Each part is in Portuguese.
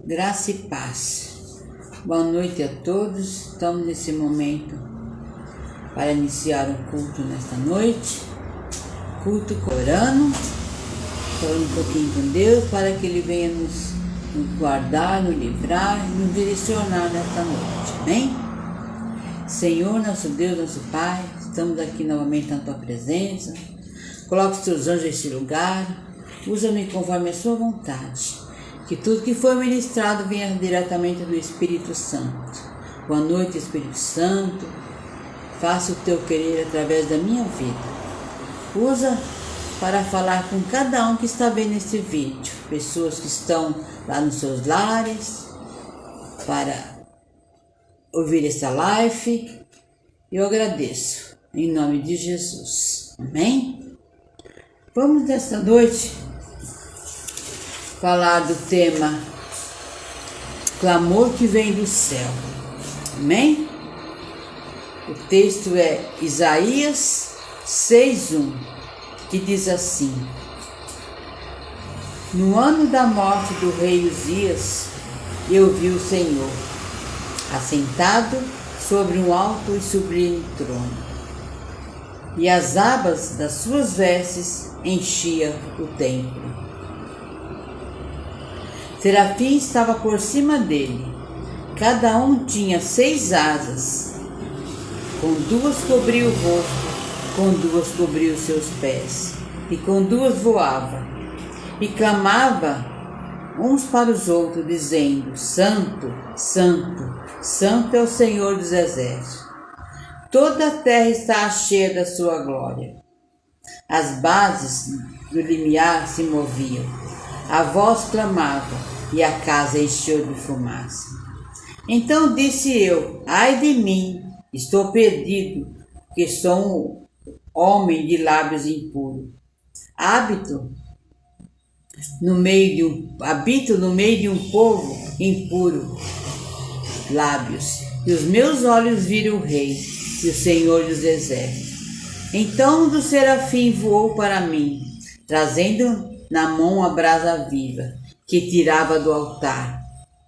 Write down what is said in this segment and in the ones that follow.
Graça e paz. Boa noite a todos. Estamos nesse momento para iniciar o culto nesta noite. Culto orando, falando um pouquinho com Deus para que Ele venha nos guardar, nos livrar e nos direcionar nesta noite. Amém? Senhor, nosso Deus, nosso Pai, estamos aqui novamente na Tua presença. Coloque os Teus anjos nesse lugar. Usa-me conforme a Sua vontade. Que tudo que for ministrado venha diretamente do Espírito Santo. Boa noite, Espírito Santo. Faça o Teu querer através da minha vida. Usa para falar com cada um que está vendo este vídeo. Pessoas que estão lá nos seus lares, para ouvir essa live. Eu agradeço, em nome de Jesus. Amém? Vamos nesta noite falar do tema clamor que vem do céu. Amém? O texto é Isaías 6:1, que diz assim: No ano da morte do rei Uzias, eu vi o Senhor, assentado sobre um alto e sublime trono, e as abas das suas vestes enchiam o templo. Serafim estava por cima dele, cada um tinha 6 asas, com 2 cobria o rosto, com 2 cobria os seus pés, e com 2 voava, e clamava uns para os outros, dizendo: Santo, Santo, Santo é o Senhor dos exércitos. Toda a terra está cheia da sua glória. As bases do limiar se moviam. A voz clamava e a casa encheu de fumaça. Então disse eu: Ai de mim, estou perdido, que sou um homem de lábios impuros. Habito no meio de um povo impuro, lábios, e os meus olhos viram o Rei e o Senhor dos exércitos. Então um dos serafim voou para mim, trazendo na mão a brasa viva, que tirava do altar,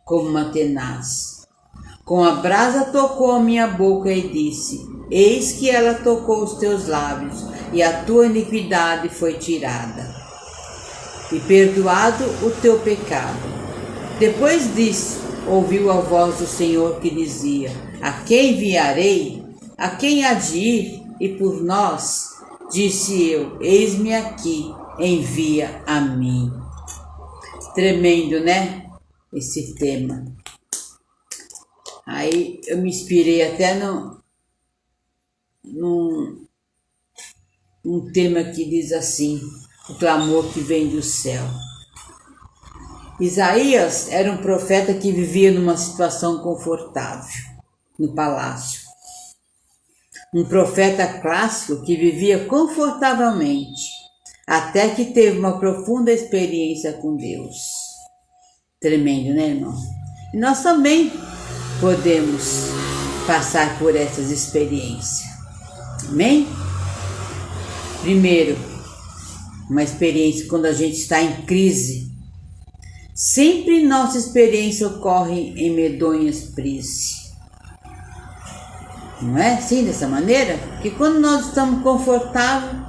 como uma tenaz. Com a brasa tocou a minha boca e disse: Eis que ela tocou os teus lábios, e a tua iniquidade foi tirada, e perdoado o teu pecado. Depois disso, ouviu a voz do Senhor que dizia: A quem enviarei? A quem há de ir? E por nós, disse eu: Eis-me aqui, envia a mim. Tremendo, né? Esse tema. Aí eu me inspirei até num tema que diz assim: o clamor que vem do céu. Isaías era um profeta que vivia numa situação confortável, no palácio. Um profeta clássico que vivia confortavelmente, até que teve uma profunda experiência com Deus. Tremendo, né, irmão? E nós também podemos passar por essas experiências. Amém? Primeiro, uma experiência quando a gente está em crise. Sempre nossa experiência ocorre em medonhas crises. Não é assim, dessa maneira? Que quando nós estamos confortáveis,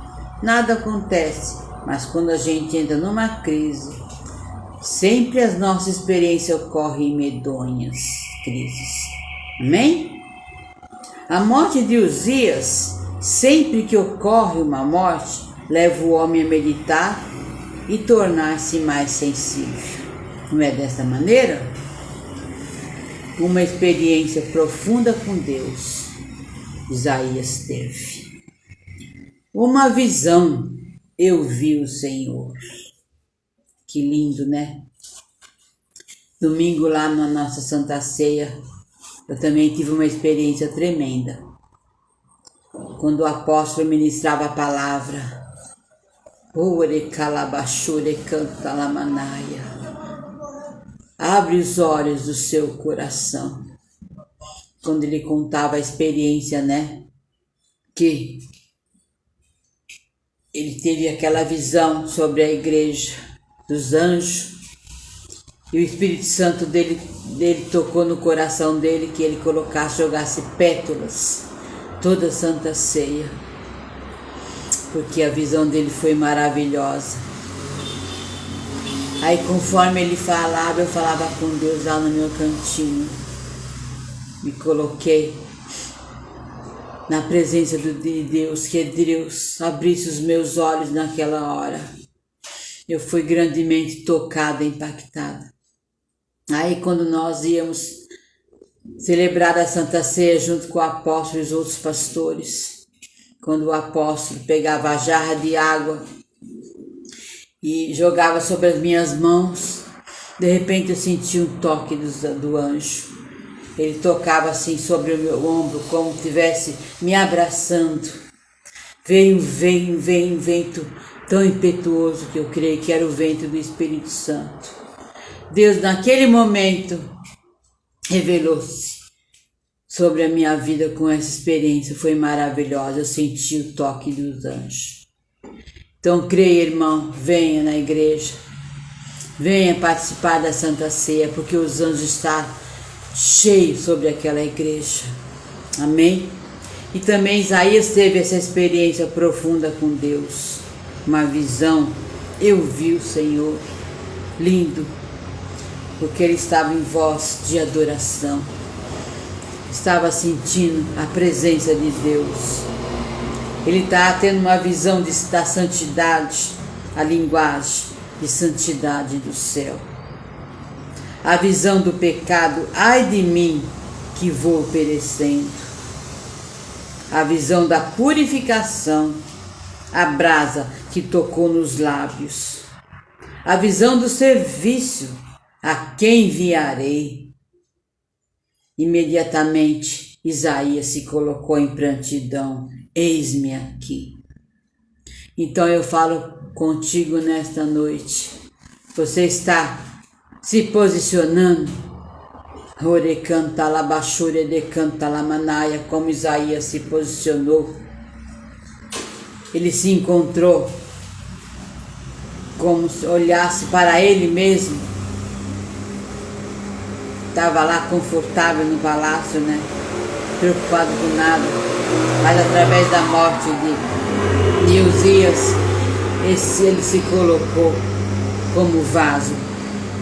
nada acontece. Mas quando a gente entra numa crise, sempre as nossas experiências ocorrem em medonhas crises. Amém? A morte de Uzias, sempre que ocorre uma morte, leva o homem a meditar e tornar-se mais sensível. Não é dessa maneira? Uma experiência profunda com Deus, Isaías teve. Uma visão, eu vi o Senhor. Que lindo, né? Domingo lá na nossa Santa Ceia, eu também tive uma experiência tremenda. Quando o apóstolo ministrava a palavra, Ore calabachure canta lamanaia. Abre os olhos do seu coração. Quando ele contava a experiência, né? Que ele teve aquela visão sobre a igreja dos anjos E o Espírito Santo dele tocou no coração dele que ele jogasse pétalas toda a Santa Ceia. Porque a visão dele foi maravilhosa. Aí conforme ele falava, eu falava com Deus lá no meu cantinho. Me coloquei na presença de Deus, que Deus abrisse os meus olhos naquela hora. Eu fui grandemente tocada, impactada. Aí quando nós íamos celebrar a Santa Ceia junto com o apóstolo e os outros pastores, quando o apóstolo pegava a jarra de água e jogava sobre as minhas mãos, de repente eu senti um toque do anjo. Ele tocava assim sobre o meu ombro, como se estivesse me abraçando. Veio um vento tão impetuoso que eu creio que era o vento do Espírito Santo. Deus, naquele momento, revelou-se sobre a minha vida com essa experiência. Foi maravilhosa, eu senti o toque dos anjos. Então, creia, irmão, venha na igreja, venha participar da Santa Ceia, porque os anjos estão cheios sobre aquela igreja. Amém? E também Isaías teve essa experiência profunda com Deus, uma visão. Eu vi o Senhor, lindo, porque ele estava em voz de adoração, estava sentindo a presença de Deus. Ele está tendo uma visão da santidade, a linguagem de santidade do céu. A visão do pecado, ai de mim que vou perecendo. A visão da purificação, a brasa que tocou nos lábios. A visão do serviço, a quem enviarei? Imediatamente Isaías se colocou em prontidão. Eis-me aqui. Então eu falo contigo nesta noite. Você está se posicionando, como Isaías se posicionou. Ele se encontrou como se olhasse para ele mesmo. Estava lá confortável no palácio, né? Preocupado com nada. Mas através da morte de Uzias, ele se colocou como vaso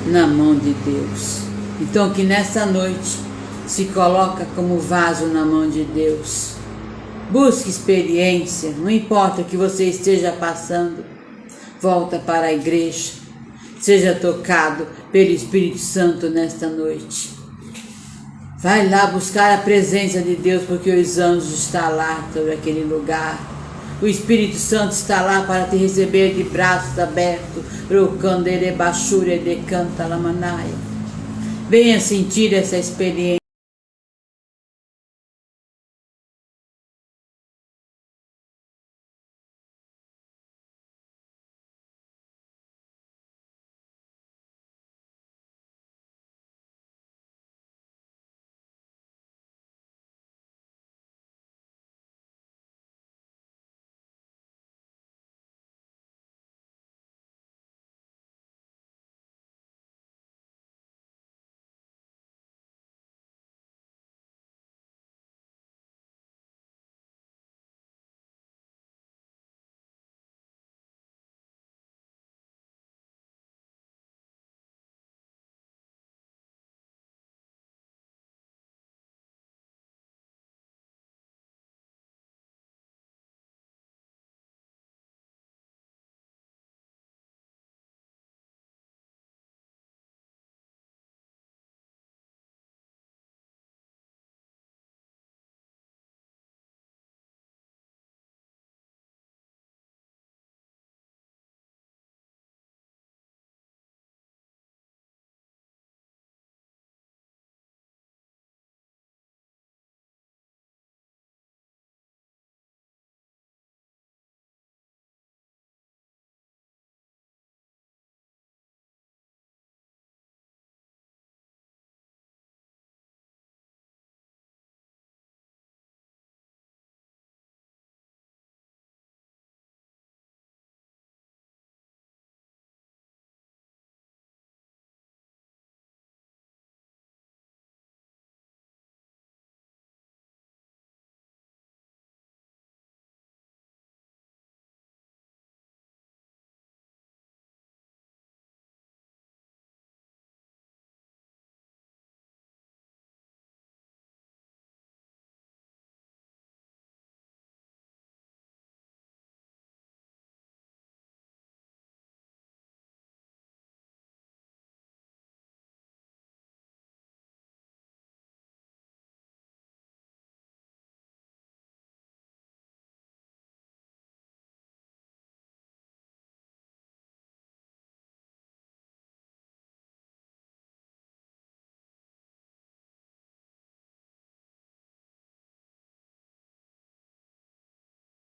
na mão de Deus. Então que nessa noite se coloca como vaso na mão de Deus. Busque experiência, não importa o que você esteja passando. Volta para a igreja. Seja tocado pelo Espírito Santo nesta noite. Vai lá buscar a presença de Deus, porque os anjos estão lá sobre aquele lugar. O Espírito Santo está lá para te receber de braços abertos. Venha sentir essa experiência.